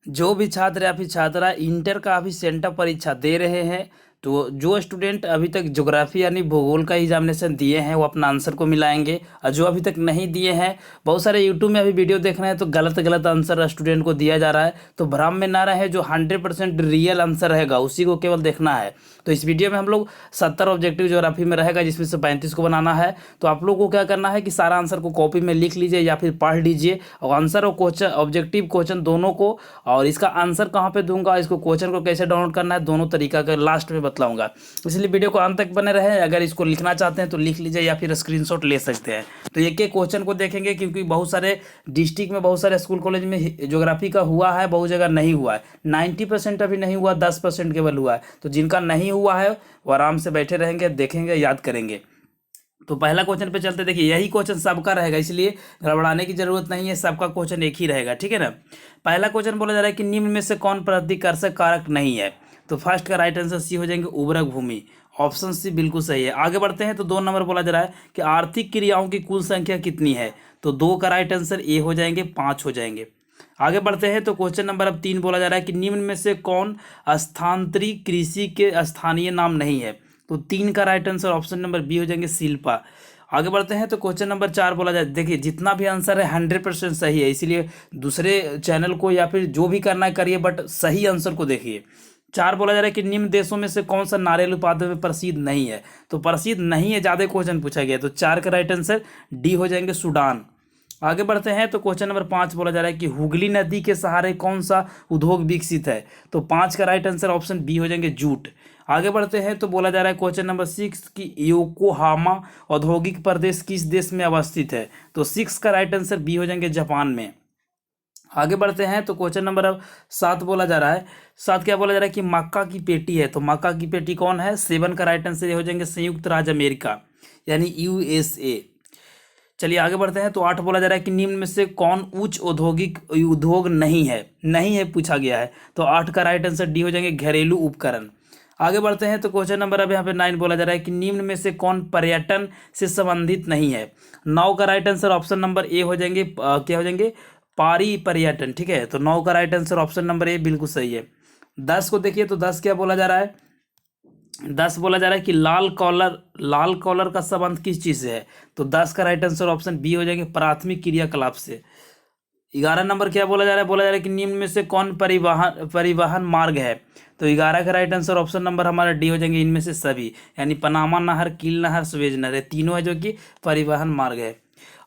जो भी छात्र या फिर छात्रा इंटर का अभी सेंटर परीक्षा दे रहे हैं, तो जो स्टूडेंट अभी तक ज्योग्राफी यानी भूगोल का एग्जामिनेशन दिए हैं वो अपना आंसर को मिलाएंगे। और जो अभी तक नहीं दिए हैं, बहुत सारे यूट्यूब में अभी वीडियो देख रहे हैं तो गलत गलत आंसर स्टूडेंट को दिया जा रहा है, तो भ्रम में ना रहे। जो 100% रियल आंसर रहेगा उसी को केवल देखना है। तो इस वीडियो में हम लोग 70 ऑब्जेक्टिव ज्योग्राफी में रहेगा, जिसमें से 35 को बनाना है। तो आप लोग को क्या करना है कि सारा आंसर को कॉपी में लिख लीजिए या फिर पढ़ लीजिए, और आंसर और क्वेश्चन, ऑब्जेक्टिव क्वेश्चन दोनों को, और इसका आंसर कहाँ पे दूंगा, इसको क्वेश्चन को कैसे डाउनलोड करना है, दोनों तरीका का लास्ट में बतलाऊंगा। इसलिए वीडियो को अंत तक बने रहे। अगर इसको लिखना चाहते हैं तो लिख लीजिए या फिर स्क्रीनशॉट ले सकते हैं। तो एक एक क्वेश्चन को देखेंगे, क्योंकि बहुत सारे डिस्ट्रिक्ट में, बहुत सारे स्कूल कॉलेज में ज्योग्राफी का हुआ है, बहुत जगह नहीं हुआ है। 90% अभी नहीं हुआ, 10% केवल हुआ है। तो जिनका नहीं हुआ है वो आराम से बैठे रहेंगे, देखेंगे, याद करेंगे। तो पहला क्वेश्चन पे चलते। देखिए यही क्वेश्चन सबका रहेगा, इसलिए घबराने की जरूरत नहीं है, सबका क्वेश्चन एक ही रहेगा, ठीक है ना। पहला क्वेश्चन बोला जा रहा है कि निम्न में से कौन प्रतिकर्षक कारक नहीं है। तो फर्स्ट का राइट आंसर सी हो जाएंगे, उर्वरक भूमि। ऑप्शन सी बिल्कुल सही है। आगे बढ़ते हैं तो 2 नंबर बोला जा रहा है कि आर्थिक क्रियाओं की कुल संख्या कितनी है। तो 2 का राइट आंसर ए हो जाएंगे, 5 हो जाएंगे। आगे बढ़ते हैं तो क्वेश्चन नंबर अब 3 बोला जा रहा है कि निम्न में से कौन स्थानांतरित कृषि के स्थानीय नाम नहीं है। तो 3 का right answer option number B हो जाएंगे, शिल्पा। आगे बढ़ते हैं तो क्वेश्चन नंबर 4 बोला जाए। देखिए जितना भी आंसर है 100% सही है, इसीलिए दूसरे चैनल को या फिर जो भी करना है करिए, बट सही आंसर को देखिए। 4 बोला जा रहा है कि निम्न देशों में से कौन सा नारियल उत्पादन में प्रसिद्ध नहीं है। तो प्रसिद्ध नहीं है, ज़्यादा क्वेश्चन पूछा गया, तो 4 का राइट आंसर डी हो जाएंगे, सूडान। आगे बढ़ते हैं तो क्वेश्चन नंबर 5 बोला जा रहा है कि हुगली नदी के सहारे कौन सा उद्योग विकसित है। तो 5 का राइट आंसर ऑप्शन बी हो जाएंगे, जूट। आगे बढ़ते हैं तो बोला जा रहा है क्वेश्चन नंबर 6 की योकोहामा औद्योगिक प्रदेश किस देश में अवस्थित है। तो 6 का राइट आंसर बी हो जाएंगे, जापान में। आगे बढ़ते हैं तो क्वेश्चन नंबर अब 7 बोला जा रहा है। 7 क्या बोला जा रहा है कि मक्का की पेटी है। तो मक्का की पेटी कौन है। 7 का राइट आंसर ये हो जाएंगे, संयुक्त राज्य अमेरिका यानी यूएसए। चलिए आगे बढ़ते हैं तो 8 बोला जा रहा है कि निम्न में से कौन उच्च औद्योगिक उद्योग नहीं है, नहीं है पूछा गया है। तो 8 का राइट आंसर डी हो जाएंगे, घरेलू उपकरण। आगे बढ़ते हैं तो क्वेश्चन नंबर अब यहाँ पे 9 बोला जा रहा है कि निम्न में से कौन पर्यटन से संबंधित नहीं है। 9 का right answer option number A हो जाएंगे, क्या हो जाएंगे, पारी पर्यटन, ठीक है। तो 9 का right answer option number A बिल्कुल सही है। 10 को देखिए तो 10 क्या बोला जा रहा है। 10 बोला जा रहा है कि लाल कॉलर का संबंध किस चीज से है। तो 10 का राइट आंसर ऑप्शन बी हो जाएंगे, प्राथमिक क्रियाकलाप से। 11 नंबर क्या बोला जा रहा है। बोला जा रहा है कि निम्न में से कौन परिवहन मार्ग है। तो 11 का राइट आंसर ऑप्शन नंबर हमारा डी हो जाएंगे, इनमें से सभी, यानी पनामा नहर, कील नहर, सुएज नहर, तीनों है जो कि परिवहन मार्ग है।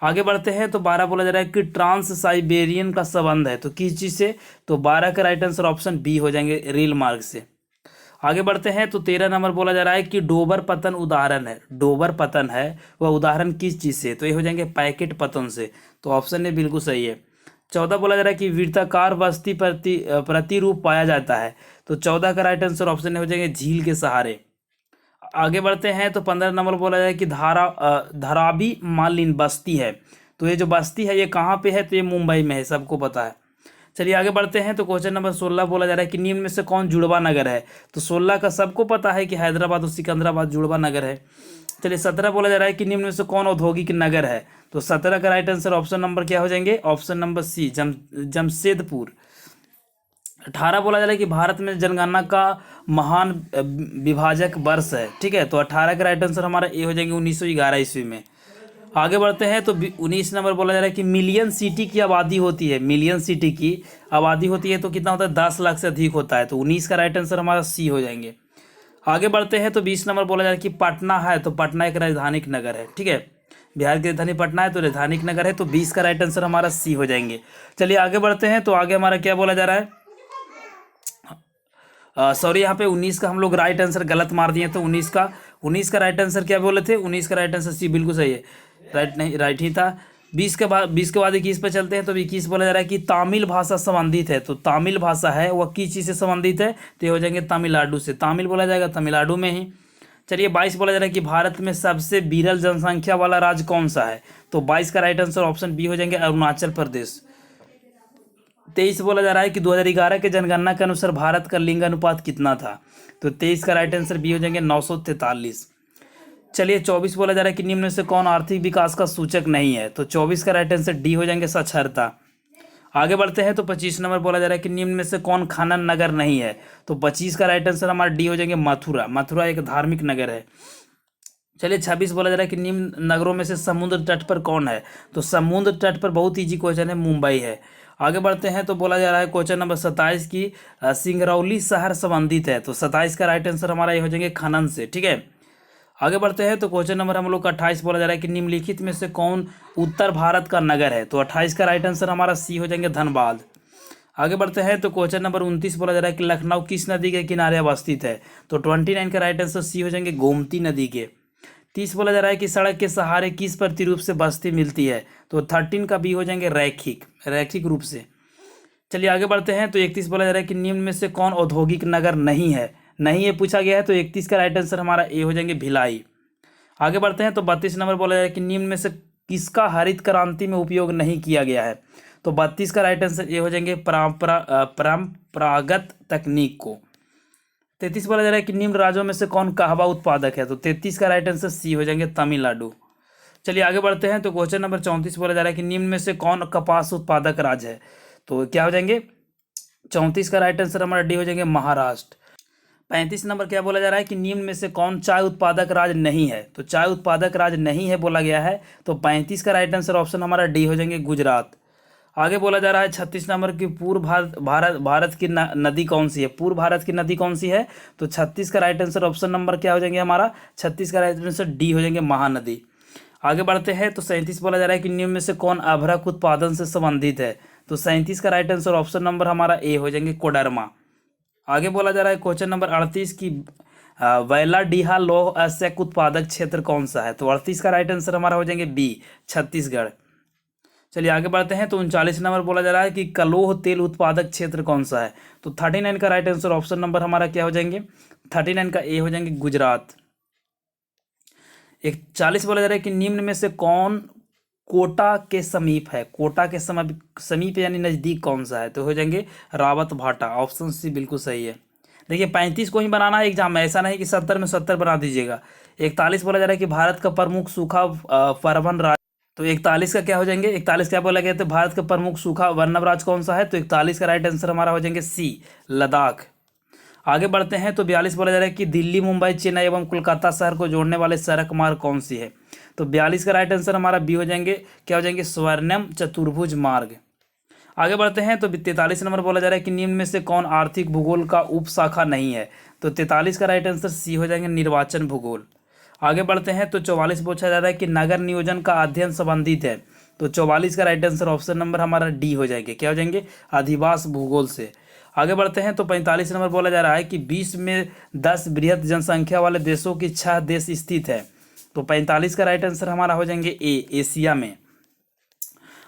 आगे बढ़ते हैं तो 12 बोला जा रहा है कि ट्रांस साइबेरियन का संबंध है। तो किस चीज से। तो 12 का राइट आंसर ऑप्शन बी हो जाएंगे, रेल मार्ग से। आगे बढ़ते हैं तो 13 नंबर बोला जा रहा है कि डोबर पतन उदाहरण है। डोबर पतन है वह उदाहरण किस चीज से। तो ये हो जाएंगे पैकेट पतन से। तो ऑप्शन ए बिल्कुल सही है। 14 बोला जा रहा है कि वृत्ताकार बस्ती प्रतिरूप पाया जाता है। तो 14 का राइट आंसर ऑप्शन ए हो जाएंगे, झील के सहारे। आगे बढ़ते हैं तो 15 नंबर बोला जाए कि धारावी मालिन बस्ती है। तो ये जो बस्ती है ये कहाँ पे है। तो ये मुंबई में है, सबको पता है। चलिए आगे बढ़ते हैं तो क्वेश्चन नंबर 16 बोला जा रहा है कि निम्न में से कौन जुड़वा नगर है। तो 16 का सबको पता है कि हैदराबाद और सिकंदराबाद जुड़वा नगर है। चलिए 17 बोला जा रहा है कि निम्न में से कौन औद्योगिक नगर है। तो 17 का राइट आंसर ऑप्शन नंबर क्या हो जाएंगे, ऑप्शन नंबर सी, जमशेदपुर। 18 बोला जा रहा है कि भारत में जनगणना का महान विभाजक वर्ष है, ठीक है। तो 18 का राइट आंसर हमारा ए हो जाएंगे, 1911 ईस्वी में। आगे बढ़ते हैं तो 19 नंबर बोला जा रहा है कि मिलियन सिटी की आबादी होती है। मिलियन सिटी की आबादी होती है तो कितना होता है, 10 लाख से अधिक होता है। तो 19 का राइट आंसर हमारा सी हो जाएंगे। आगे बढ़ते हैं तो 20 नंबर बोला जा रहा है कि पटना है। तो पटना एक राजधानी नगर है, ठीक है। बिहार की राजधानी पटना है तो राजधानी नगर है। तो 20 का राइट आंसर हमारा सी हो जाएंगे। चलिए आगे बढ़ते हैं तो आगे हमारा क्या बोला जा रहा है। सॉरी, यहाँ पे 19 का हम लोग राइट आंसर गलत मार दिए। तो 19 का राइट आंसर क्या बोले थे, 19 का राइट आंसर सी बिल्कुल सही है। राइट नहीं, राइट ही था। 20 के बाद 21 पे चलते हैं तो 21 बोला जा रहा है कि तमिल भाषा संबंधित है। तो तमिल भाषा है वह किस चीज़ से संबंधित है। तो ये हो जाएंगे तमिलनाडु से। तमिल बोला जाएगा तमिलनाडु में ही। चलिए 22 बोला जा रहा है कि भारत में सबसे विरल जनसंख्या वाला राज्य कौन सा है। तो 22 का राइट आंसर ऑप्शन बी हो जाएंगे, अरुणाचल प्रदेश। 23 बोला जा रहा है कि 2011 के जनगणना के अनुसार भारत का लिंग अनुपात कितना था। तो 23 का राइट आंसर बी हो जाएंगे, 943। चलिए 24 बोला जा रहा है कि निम्न में से कौन आर्थिक विकास का सूचक नहीं है। तो 24 का राइट आंसर डी हो जाएंगे, साक्षरता। आगे बढ़ते हैं तो 25 नंबर बोला जा रहा है कि निम्न में से कौन खनन नगर नहीं है। तो 25 का राइट आंसर हमारा डी हो जाएंगे मथुरा। मथुरा एक धार्मिक नगर है। चलिए 26 बोला जा रहा है कि निम्न नगरों में से समुद्र तट पर कौन है। तो समुद्र तट पर बहुत ईजी क्वेश्चन है, मुंबई है। आगे बढ़ते हैं तो बोला जा रहा है क्वेश्चन नंबर 27 की सिंगरौली शहर संबंधित है। तो 27 का राइट आंसर हमारा ये हो जाएंगे खनन से। ठीक है, आगे बढ़ते हैं तो क्वेश्चन नंबर हम लोग का 28 बोला जा रहा है कि निम्नलिखित में से कौन उत्तर भारत का नगर है। तो 28 का राइट आंसर हमारा सी हो जाएंगे धनबाद। आगे बढ़ते हैं तो क्वेश्चन नंबर 29 बोला जा रहा है कि लखनऊ किस नदी के किनारे अवस्थित है। तो 29 का राइट आंसर सी हो जाएंगे गोमती नदी के। 30 बोला जा रहा है कि सड़क के सहारे किस प्रतिरूप से बस्ती मिलती है। तो 13 का बी हो जाएंगे रैखिक रूप से। चलिए आगे बढ़ते हैं तो 31 बोला जा रहा है कि निम्न में से कौन औद्योगिक नगर नहीं है। नहीं ये पूछा गया है, तो 31 का राइट आंसर हमारा ए हो जाएंगे भिलाई। आगे बढ़ते हैं तो 32 नंबर बोला जा रहा है कि निम्न में से किसका हरित क्रांति में उपयोग नहीं किया गया है। तो 32 का राइट आंसर ये हो जाएंगे परंपरागत तकनीक को। 33 बोला जा रहा है कि निम्न राज्यों में से कौन कहवा उत्पादक है। तो 33 का राइट आंसर सी हो जाएंगे तमिलनाडु। चलिए आगे बढ़ते हैं तो क्वेश्चन नंबर 34 बोला जा रहा है कि निम्न में से कौन कपास उत्पादक राज्य है। तो क्या हो जाएंगे 34 का राइट आंसर हमारा डी हो जाएंगे महाराष्ट्र। 35 नंबर क्या बोला जा रहा है कि निम्न में से कौन चाय उत्पादक राज्य नहीं है। तो चाय उत्पादक राज्य नहीं है बोला गया है, तो 35 का राइट आंसर ऑप्शन हमारा डी हो जाएंगे गुजरात। आगे बोला जा रहा है 36 नंबर की पूर्व भारत की नदी कौन सी है। पूर्व भारत की नदी कौन सी है। तो 36 का राइट आंसर ऑप्शन नंबर क्या हो जाएंगे हमारा 36 का राइट आंसर डी हो जाएंगे महानदी। आगे बढ़ते हैं तो 37 बोला जा रहा है कि निम्न में से कौन अभ्रक उत्पादन से संबंधित है। तो 37 का राइट आंसर ऑप्शन नंबर हमारा ए हो जाएंगे कोडरमा। आगे बोला जा रहा है क्वेश्चन नंबर 38 की वैलाडीहा लौह अयस्क उत्पादक क्षेत्र कौन सा है। तो 38 का राइट आंसर हमारा हो जाएंगे बी छत्तीसगढ़। चलिए आगे बढ़ते हैं तो 39 नंबर बोला जा रहा है कि कलोह तेल उत्पादक क्षेत्र कौन सा है। तो 39 का राइट आंसर ऑप्शन नंबर हमारा क्या हो जाएंगे 39 का ए हो जाएंगे गुजरात। 41 बोला जा रहा है कि निम्न में से कौन कोटा के समीप है। कोटा के समीप यानी नज़दीक कौन सा है। तो हो जाएंगे रावत भाटा। ऑप्शन सी बिल्कुल सही है। देखिए 35 को ही बनाना है एग्जाम में, ऐसा नहीं कि 70 में 70 बना दीजिएगा। 41 बोला जा रहा है कि भारत का प्रमुख सूखा पर्वन राज्य। तो 41 का क्या हो जाएंगे 41 क्या बोला गया। तो भारत का प्रमुख सूखा वर्णव राज्य कौन सा है। तो 41 का राइट आंसर हमारा हो जाएंगे सी लद्दाख। आगे बढ़ते हैं तो 42 बोला जा रहा है कि दिल्ली मुंबई चेन्नई एवं कोलकाता शहर को जोड़ने वाले सड़क मार्ग कौन सी है। तो 42 का राइट आंसर हमारा बी हो जाएंगे क्या हो जाएंगे स्वर्णम चतुर्भुज मार्ग। आगे बढ़ते हैं तो 43 नंबर बोला जा रहा है कि निम्न में से कौन आर्थिक भूगोल का उपशाखा नहीं है। तो 43 का राइट आंसर सी हो जाएंगे निर्वाचन भूगोल। आगे बढ़ते हैं तो 44 पूछा जा रहा है कि नगर नियोजन का अध्ययन संबंधित है। तो 44 का राइट आंसर ऑप्शन नंबर हमारा डी हो जाएंगे क्या हो जाएंगे अधिवास भूगोल से। आगे बढ़ते हैं तो 45 नंबर बोला जा रहा है कि विश्व में 10 बृहत जनसंख्या वाले देशों की 6 देश स्थित है। तो 45 का राइट आंसर हमारा हो जाएंगे ए एशिया में।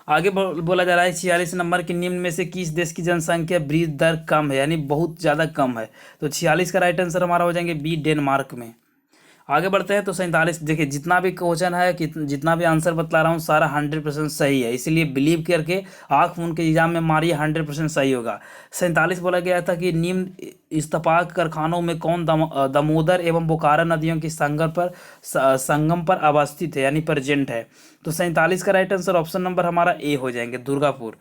आगे बोला जा रहा है 46 नंबर के निम्न में से किस देश की जनसंख्या वृद्धि दर कम है यानी बहुत ज़्यादा कम है। तो 46 का राइट आंसर हमारा हो जाएंगे बी डेनमार्क में। आगे बढ़ते हैं तो 47 देखिए जितना भी क्वेश्चन है कि जितना भी आंसर बतला रहा हूँ सारा 100% सही है, इसीलिए बिलीव करके आँख मूंद के एग्जाम में मारिए 100% सही होगा। 47 बोला गया था कि निम्न इस्पात कारखानों में कौन दामोदर एवं बोकारो नदियों की संगम पर अवस्थित है यानी प्रेजेंट है। तो 47 का राइट आंसर ऑप्शन नंबर हमारा ए हो जाएंगे दुर्गापुर।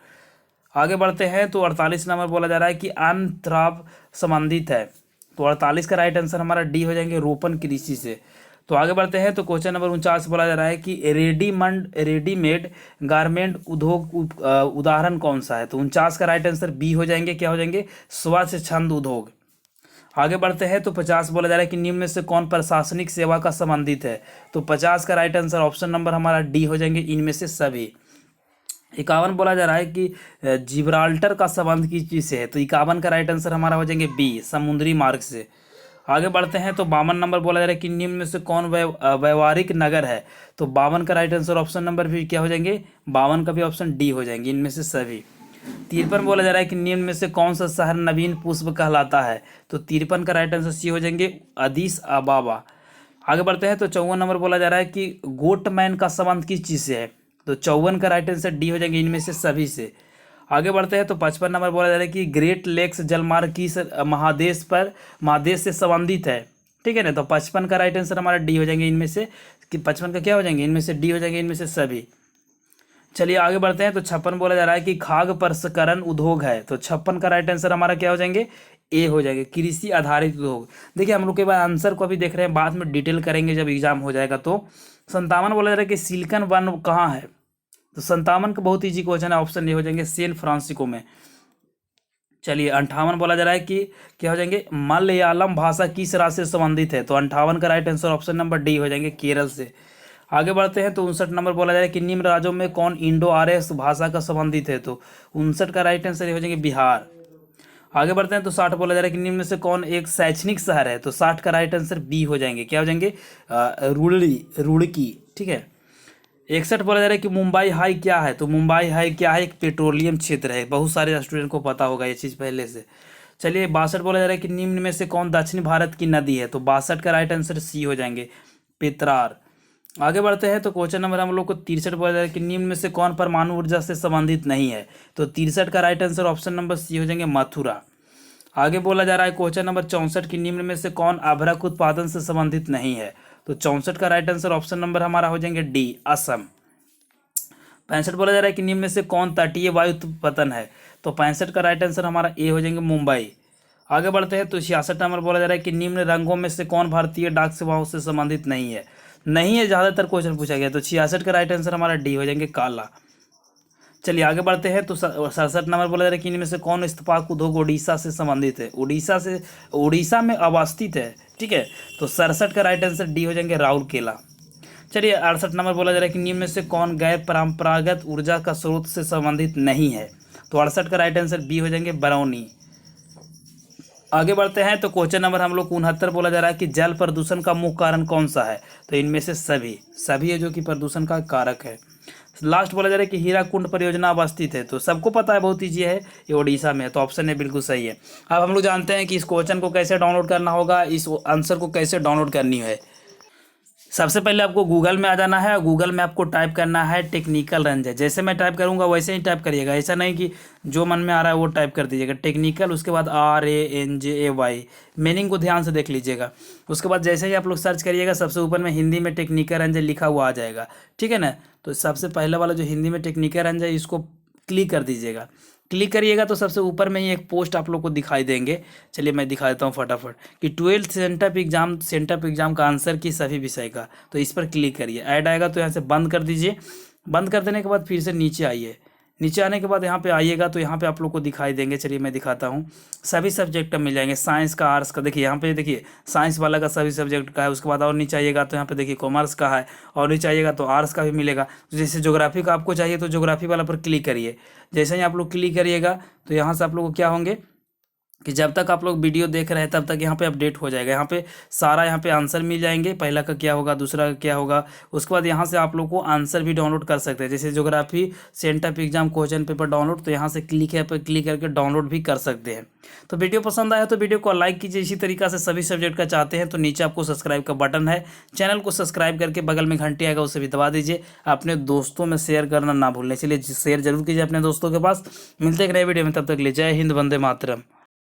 आगे बढ़ते हैं तो 48 नंबर बोला जा रहा है कि आंध्राव संबंधित है। तो 48 का राइट आंसर हमारा डी हो जाएंगे रोपण कृषि से। तो आगे बढ़ते हैं तो क्वेश्चन नंबर 49 बोला जा रहा है कि रेडीमेड गारमेंट उद्योग उदाहरण कौन सा है। तो 49 का राइट आंसर बी हो जाएंगे क्या हो जाएंगे स्वच्छ छंद उद्योग। आगे बढ़ते हैं तो 50 बोला जा रहा है कि निम्न में से कौन प्रशासनिक सेवा का संबंधित है। तो 50 का राइट आंसर ऑप्शन नंबर हमारा डी हो जाएंगे इनमें से सभी। 51 बोला जा रहा है कि जिब्राल्टर का संबंध किस चीज़ से है। तो 51 का राइट आंसर हमारा हो जाएंगे बी समुद्री मार्ग से। आगे बढ़ते हैं तो 52 नंबर बोला जा रहा है कि निम्न में से कौन व्यवहारिक नगर है। तो 52 का राइट आंसर ऑप्शन नंबर भी क्या हो जाएंगे 52 का भी ऑप्शन डी हो जाएंगे इनमें से सभी। 53 बोला जा रहा है कि निम्न में से कौन सा शहर नवीन पुष्प कहलाता है। तो 53 का राइट आंसर सी हो जाएंगे अदीस अबाबा। आगे बढ़ते हैं तो 54 नंबर बोला जा रहा है कि गोटमैन का संबंध किस चीज़ से है। तो 54 का राइट आंसर डी हो जाएंगे इनमें से सभी से। आगे बढ़ते हैं तो 55 नंबर बोला जा रहा है कि ग्रेट लेक्स जलमार्ग किस महादेश से संबंधित है। ठीक है ना। तो 55 का राइट आंसर हमारा डी हो जाएंगे इनमें से कि 55 का क्या हो जाएंगे इनमें से डी हो जाएंगे इनमें से सभी। चलिए आगे बढ़ते हैं। तो 56 बोला जा रहा है कि खाद्य प्रसंस्करण उद्योग है, तो 56 का राइट आंसर हमारा क्या हो जाएंगे, ए हो जाएगा, कृषि आधारित उद्योग। देखिए हम लोग के बाद आंसर को अभी देख रहे हैं, बाद में डिटेल करेंगे जब एग्जाम हो जाएगा। तो 57 बोला जा रहा है कि सिलिकॉन वन कहाँ है, तो 57 का बहुत ईजी क्वेश्चन है, ऑप्शन ए हो जाएंगे सैन फ्रांसिस्को में। चलिए 58 बोला जा रहा है कि क्या हो जाएंगे, मलयालम भाषा किस राज्य से संबंधित है, तो 58 का right answer option number D हो जाएंगे, केरल से। आगे बढ़ते हैं। तो 59 नंबर बोला जा रहा है कि निम्न राज्यों में कौन इंडो आर्य भाषा का संबंधित है, तो 59 का राइट आंसर हो जाएंगे बिहार। आगे बढ़ते हैं। तो 60 बोला जा रहा है कि निम्न में से कौन एक शैक्षणिक शहर है, तो 60 का राइट आंसर बी हो जाएंगे, क्या हो जाएंगे, रुड़की। ठीक है। 61 बोला जा रहा है कि मुंबई हाई क्या है, तो मुंबई हाई क्या है, एक पेट्रोलियम क्षेत्र है, बहुत सारे स्टूडेंट को पता होगा ये चीज़ पहले से। चलिए 62 बोला जा रहा है कि निम्न में से कौन दक्षिण भारत की नदी है, तो 62 का राइट आंसर सी हो जाएंगे, पेत्रार। आगे बढ़ते हैं। तो क्वेश्चन नंबर हम लोग को 63 बोला जा रहा है कि निम्न में से कौन परमाणु ऊर्जा से संबंधित नहीं है, तो 63 का right answer option number C हो जाएंगे, मथुरा। आगे बोला जा रहा है क्वेश्चन नंबर 64 की निम्न में से कौन अभ्रक उत्पादन से संबंधित नहीं है, तो 64 का राइट आंसर ऑप्शन नंबर हमारा हो जाएंगे डी, असम। 65 बोला जा रहा है कि निम्न में से कौन तटीय वायु पतन है, तो 65 का राइट आंसर हमारा ए हो जाएंगे, मुंबई। आगे बढ़ते हैं। तो 66 नंबर बोला जा रहा है कि निम्न रंगों में से कौन भारतीय डाक सेवाओं से संबंधित नहीं है, नहीं है ज़्यादातर क्वेश्चन पूछा गया, तो 66 का राइट आंसर हमारा डी हो जाएंगे, काला। चलिए आगे बढ़ते हैं। तो 67 नंबर बोला जा रहा है कि इनमें से कौन इस्पात उद्योग उड़ीसा से संबंधित है, उड़ीसा में अवस्थित है। ठीक है। तो 67 का राइट आंसर डी हो जाएंगे, राउरकेला। चलिए 68 नंबर बोला जा रहा है कि निम्न में से कौन गैर परंपरागत ऊर्जा का स्रोत से संबंधित नहीं है, तो 68 का राइट आंसर बी हो जाएंगे, बरौनी। आगे बढ़ते हैं। तो क्वेश्चन नंबर हम लोग 69 बोला जा रहा है कि जल प्रदूषण का मुख्य कारण कौन सा है, तो इनमें से सभी है जो कि प्रदूषण का कारक है। लास्ट बोला जा रहा है कि हीराकुंड परियोजना अवस्थित है, तो सबको पता है, बहुत ईजी है, ये ओडिशा में है, तो ऑप्शन है बिल्कुल सही है। अब हम लोग जानते हैं कि इस क्वेश्चन को कैसे डाउनलोड करना होगा, इस आंसर को कैसे डाउनलोड करनी है। सबसे पहले आपको गूगल में आ जाना है, गूगल में आपको टाइप करना है टेक्निकल रंजय, जैसे मैं टाइप करूंगा वैसे ही टाइप करिएगा, ऐसा नहीं कि जो मन में आ रहा है वो टाइप कर दीजिएगा। टेक्निकल, उसके बाद RANJAY, मीनिंग को ध्यान से देख लीजिएगा। उसके बाद जैसे ही आप लोग सर्च करिएगा, सबसे ऊपर में हिंदी में टेक्निकल रंजय लिखा हुआ आ जाएगा, ठीक है ना। तो सबसे पहले वाला जो हिंदी में टेक्निकल रंजय, इसको क्लिक कर दीजिएगा। क्लिक करिएगा तो सबसे ऊपर में ही एक पोस्ट आप लोग को दिखाई देंगे। चलिए मैं दिखा देता हूँ फटाफट, कि 12th सेंटअप एग्जाम का आंसर की सभी विषय का, तो इस पर क्लिक करिए। ऐड आएगा तो यहाँ से बंद कर दीजिए। बंद कर देने के बाद फिर से नीचे आइए। नीचे आने के बाद यहाँ पे आइएगा तो यहाँ पे आप लोग को दिखाई देंगे। चलिए मैं दिखाता हूँ, सभी सब्जेक्ट मिल जाएंगे, साइंस का, आर्ट्स का। देखिए यहाँ पे, देखिए साइंस वाला का सभी सब्जेक्ट का है। उसके बाद और नीचे आइएगा तो यहाँ पे देखिए कॉमर्स का है, और नीचे आइएगा तो आर्ट्स का भी मिलेगा। जैसे ज्योग्राफी का आपको चाहिए तो ज्योग्राफी वाला पर क्लिक करिए। जैसे ही आप लोग क्लिक करिएगा तो यहाँ से आप लोग को क्या होंगे कि जब तक आप लोग वीडियो देख रहे हैं तब तक यहाँ पे अपडेट हो जाएगा। यहाँ पे सारा यहाँ पे आंसर मिल जाएंगे, पहला का क्या होगा, दूसरा का क्या होगा। उसके बाद यहाँ से आप लोग को आंसर भी डाउनलोड कर सकते हैं, जैसे geography sent up exam question paper download, तो यहाँ से क्लिक है पर क्लिक करके डाउनलोड भी कर सकते हैं। तो वीडियो पसंद आया तो वीडियो को लाइक कीजिए। इसी तरीका से सभी सब्जेक्ट का चाहते हैं तो नीचे आपको सब्सक्राइब का बटन है, चैनल को सब्सक्राइब करके बगल में घंटी आएगा उसे भी दबा दीजिए। अपने दोस्तों में शेयर करना ना भूलें, चलिए शेयर जरूर कीजिए अपने दोस्तों के पास। मिलते हैं एक नए वीडियो में, तब तक ले जय हिंद, वंदे मातरम।